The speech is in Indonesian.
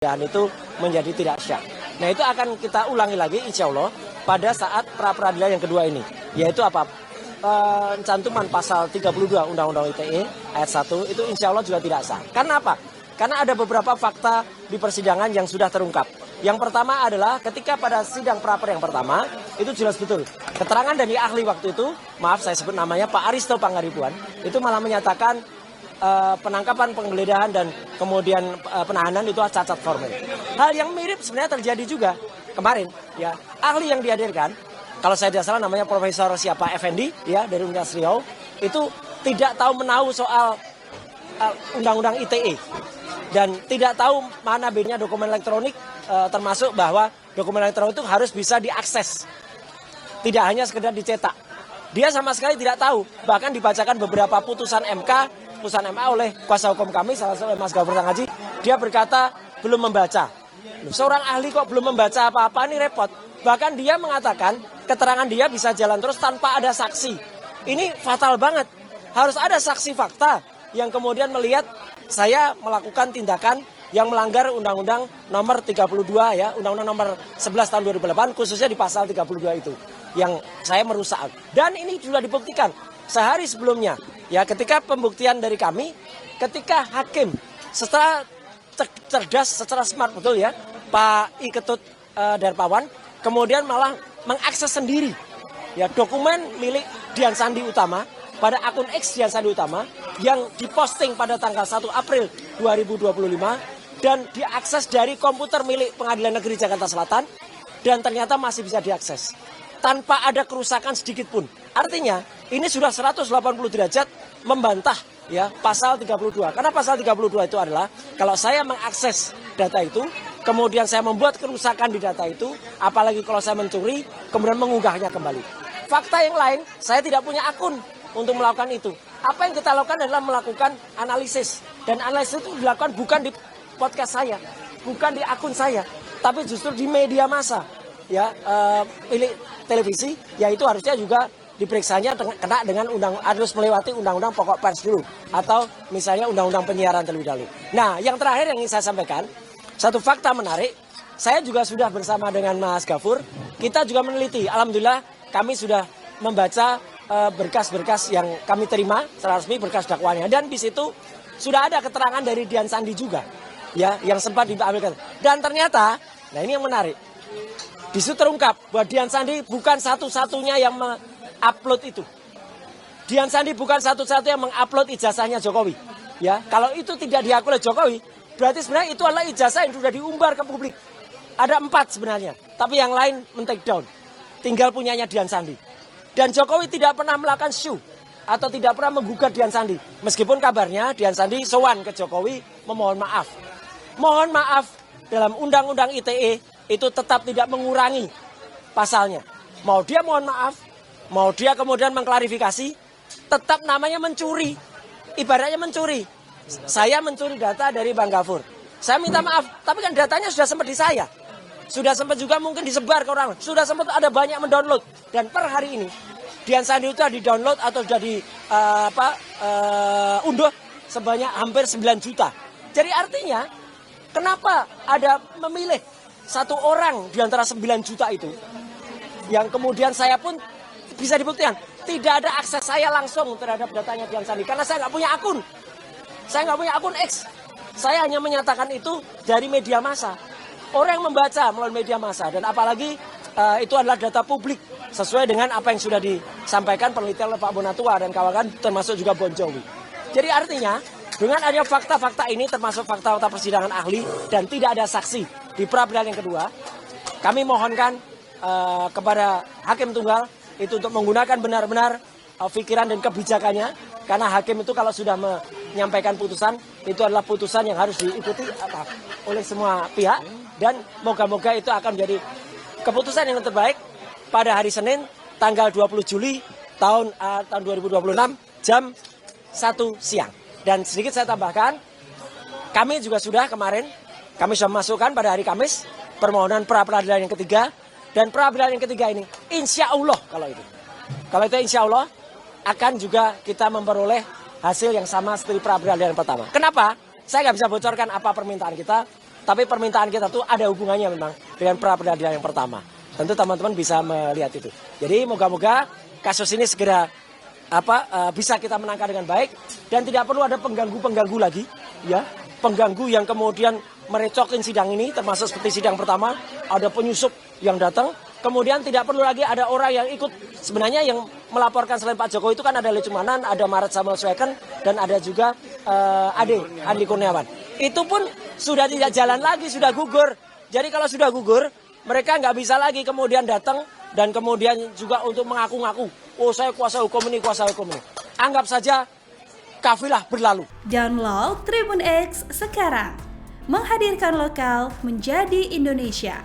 dan itu menjadi tidak sah. Nah itu akan kita ulangi lagi insya Allah pada saat pra-peradilan yang kedua ini. Yaitu apa? Cantuman pasal 32 Undang-Undang ITE ayat 1 itu insya Allah juga tidak sah. Karena apa? Karena ada beberapa fakta di persidangan yang sudah terungkap. Yang pertama adalah ketika pada sidang pra-per yang pertama, itu jelas betul. Keterangan dari ahli waktu itu, maaf saya sebut namanya Pak Aristo Pangaribuan, itu malah menyatakan penangkapan, penggeledahan, dan kemudian penahanan itu cacat formil. Hal yang mirip sebenarnya terjadi juga kemarin. Ya, ahli yang dihadirkan, kalau saya tidak salah namanya Profesor siapa Effendi, ya dari Universitas Riau, itu tidak tahu menahu soal Undang-Undang ITE. Dan tidak tahu mana bedanya dokumen elektronik, termasuk bahwa dokumen elektronik itu harus bisa diakses. Tidak hanya sekedar dicetak. Dia sama sekali tidak tahu. Bahkan dibacakan beberapa putusan MA oleh kuasa hukum kami, salah satu Mas Gafur Tanghaji. Dia berkata belum membaca. Seorang ahli kok belum membaca apa-apa, ini repot. Bahkan dia mengatakan keterangan dia bisa jalan terus tanpa ada saksi. Ini fatal banget. Harus ada saksi fakta yang kemudian melihat saya melakukan tindakan yang melanggar Undang-Undang nomor 32 ya, Undang-Undang nomor 11 tahun 2008 khususnya di pasal 32 itu yang saya merusak. Dan ini juga dibuktikan sehari sebelumnya ya, ketika pembuktian dari kami, ketika hakim secara cerdas, secara smart betul ya, Pak I Ketut Darpawan kemudian malah mengakses sendiri ya dokumen milik Dian Sandi Utama pada akun X Dian Sandi Utama yang diposting pada tanggal 1 April 2025 dan diakses dari komputer milik Pengadilan Negeri Jakarta Selatan dan ternyata masih bisa diakses tanpa ada kerusakan sedikit pun. Artinya ini sudah 180 derajat membantah ya pasal 32. Karena pasal 32 itu adalah kalau saya mengakses data itu, kemudian saya membuat kerusakan di data itu, apalagi kalau saya mencuri, kemudian mengunggahnya kembali. Fakta yang lain, saya tidak punya akun untuk melakukan itu. Apa yang kita lakukan adalah melakukan analisis. Dan analisis itu dilakukan bukan di podcast saya, bukan di akun saya, tapi justru di media massa. Ya, milik televisi, yaitu harusnya juga diperiksanya kena dengan harus melewati undang-undang pokok pers dulu. Atau misalnya undang-undang penyiaran terlebih dahulu. Nah, yang terakhir yang ingin saya sampaikan, satu fakta menarik, saya juga sudah bersama dengan Mas Gafur, kita juga meneliti, alhamdulillah kami sudah membaca berkas-berkas yang kami terima secara resmi, berkas dakwaannya, dan di situ sudah ada keterangan dari Dian Sandi juga ya yang sempat diambilkan. Dan ternyata, nah ini yang menarik, di situ terungkap bahwa Dian Sandi bukan satu-satunya yang mengupload itu. Dian Sandi bukan satu-satunya yang mengupload ijazahnya Jokowi. Ya, kalau itu tidak diakui oleh Jokowi, berarti sebenarnya itu adalah ijazah yang sudah diumbar ke publik. Ada 4 sebenarnya, tapi yang lain men-take down. Tinggal punyanya Dian Sandi. Dan Jokowi tidak pernah melakukan show atau tidak pernah menggugat Dian Sandi. Meskipun kabarnya Dian Sandi sowan ke Jokowi memohon maaf. Mohon maaf dalam Undang-Undang ITE itu tetap tidak mengurangi pasalnya. Mau dia mohon maaf, mau dia kemudian mengklarifikasi, tetap namanya mencuri. Ibaratnya mencuri. Saya mencuri data dari Bang Gafur. Saya minta maaf, tapi kan datanya sudah sempat di saya. Sudah sempat juga mungkin disebar ke orang. Sudah sempat ada banyak mendownload. Dan per hari ini, Dian Sandi itu sudah di-download atau sudah unduh sebanyak hampir 9 juta. Jadi artinya, kenapa ada memilih satu orang di antara 9 juta itu, yang kemudian saya pun bisa dibuktikan, tidak ada akses saya langsung terhadap datanya Dian Sandi. Karena saya nggak punya akun. Saya nggak punya akun X. Saya hanya menyatakan itu dari media massa. Orang yang membaca melalui media massa, dan apalagi itu adalah data publik sesuai dengan apa yang sudah disampaikan penelitian oleh Pak Bonatua dan kawan-kawan, termasuk juga Bon Jovi. Jadi artinya dengan adanya fakta-fakta ini, termasuk fakta-fakta persidangan ahli dan tidak ada saksi di pra-peradilan yang kedua, kami mohonkan kepada hakim tunggal itu untuk menggunakan benar-benar pikiran dan kebijakannya, karena hakim itu kalau sudah menyampaikan putusan itu adalah putusan yang harus diikuti oleh semua pihak. Dan moga-moga itu akan menjadi keputusan yang terbaik pada hari Senin tanggal 20 Juli tahun 2026 jam 1 siang. Dan sedikit saya tambahkan, kami juga sudah kemarin, kami sudah masukkan pada hari Kamis permohonan pra-peradilan yang ketiga. Dan pra-peradilan yang ketiga ini insya Allah kalau itu insya Allah akan juga kita memperoleh hasil yang sama seperti pra-peradilan yang pertama. Kenapa? Saya nggak bisa bocorkan apa permintaan kita. Tapi permintaan kita tuh ada hubungannya memang dengan pra peradilan yang pertama. Tentu teman-teman bisa melihat itu. Jadi moga-moga kasus ini segera bisa kita menangkan dengan baik dan tidak perlu ada pengganggu-pengganggu lagi, ya. Pengganggu yang kemudian merecokin sidang ini, termasuk seperti sidang pertama, ada penyusup yang datang. Kemudian tidak perlu lagi ada orang yang ikut. Sebenarnya yang melaporkan selain Pak Jokowi itu kan ada Lecumanan, ada Maret Samuel Sweken, dan ada juga Andi Kurniawan. Itu pun sudah tidak jalan lagi, sudah gugur. Jadi kalau sudah gugur, mereka nggak bisa lagi kemudian datang dan kemudian juga untuk mengaku-ngaku, oh saya kuasa hukum ini, kuasa hukum ini. Anggap saja kafilah berlalu. Download Tribun X sekarang, menghadirkan lokal menjadi Indonesia.